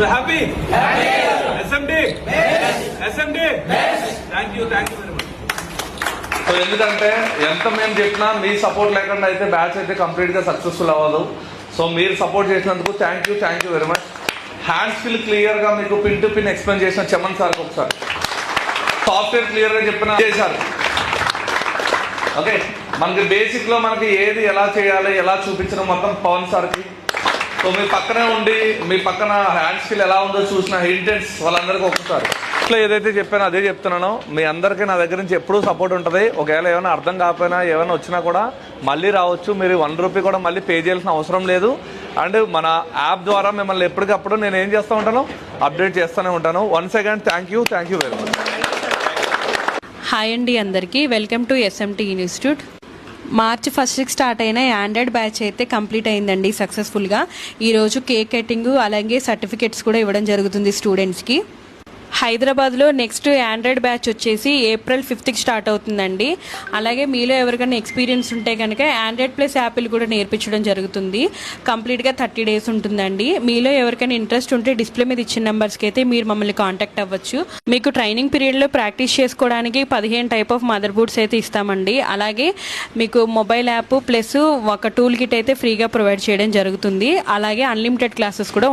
So happy? SMD? SMD? Thank you very much. So ఎందుకంటే ఎంత మేము చెప్పినా మీ సపోర్ట్ లేకుండా అయితే బ్యాచ్ అయితే కంప్లీట్గా సక్సెస్ఫుల్ అవ్వదు. సో మీరు సపోర్ట్ చేసినందుకు thank you very much. Hand skill క్లియర్గా మీకు పిన్ టు పిన్ ఎక్స్ప్లెయిన్ చేసిన చమన్ సార్కి ఒకసారి, సాఫ్ట్వేర్ క్లియర్గా చెప్పిన చేశారు. ఓకే, మనకి బేసిక్లో మనకి ఏది ఎలా చేయాలి ఎలా చూపించడం మొత్తం పవన్ సార్కి. సో మీ పక్కనే ఉండి మీ పక్కన హ్యాండ్ స్కిల్ ఎలా ఉందో చూసిన ఇంటెన్స్ వాళ్ళందరికీ ఒకసారి ఇట్లా ఏదైతే చెప్పానో అదే చెప్తున్నానో. మీ అందరికీ నా దగ్గర నుంచి ఎప్పుడూ సపోర్ట్ ఉంటుంది. ఒకవేళ ఏమైనా అర్థం కాకపోయినా ఏమైనా వచ్చినా కూడా మళ్ళీ రావచ్చు. మీరు ₹1 కూడా మళ్ళీ పే చేయాల్సిన అవసరం లేదు. అండ్ మన యాప్ ద్వారా మిమ్మల్ని ఎప్పటికప్పుడు నేను ఏం చేస్తూ ఉంటాను, అప్డేట్ చేస్తూనే ఉంటాను. Once again thank you very much. Hi అండి అందరికీ, welcome to SMT institute. March 1st start అయిన ఆండ్రాయిడ్ బ్యాచ్ అయితే కంప్లీట్ అయిందండి సక్సెస్ఫుల్గా. ఈరోజు కేక్ కటింగ్ అలాగే సర్టిఫికెట్స్ కూడా ఇవ్వడం జరుగుతుంది స్టూడెంట్స్కి. హైదరాబాద్లో నెక్స్ట్ ఆండ్రాయిడ్ బ్యాచ్ వచ్చేసి April 5th స్టార్ట్ అవుతుందండి. అలాగే మీలో ఎవరికైనా ఎక్స్పీరియన్స్ ఉంటే కనుక ఆండ్రాయిడ్ ప్లస్ యాపిల్ కూడా నేర్పించడం జరుగుతుంది. కంప్లీట్గా 30 days ఉంటుందండి. మీలో ఎవరికైనా ఇంట్రెస్ట్ ఉంటే డిస్ప్లే మీద ఇచ్చిన నెంబర్స్కి అయితే మీరు మమ్మల్ని కాంటాక్ట్ అవ్వచ్చు. మీకు ట్రైనింగ్ పీరియడ్లో ప్రాక్టీస్ చేసుకోవడానికి 15 టైప్ ఆఫ్ మదర్ బోర్డ్స్ అయితే ఇస్తామండి. అలాగే మీకు మొబైల్ యాప్ ప్లస్ ఒక టూల్ కిట్ అయితే ఫ్రీగా ప్రొవైడ్ చేయడం జరుగుతుంది. అలాగే అన్లిమిటెడ్ క్లాసెస్ కూడా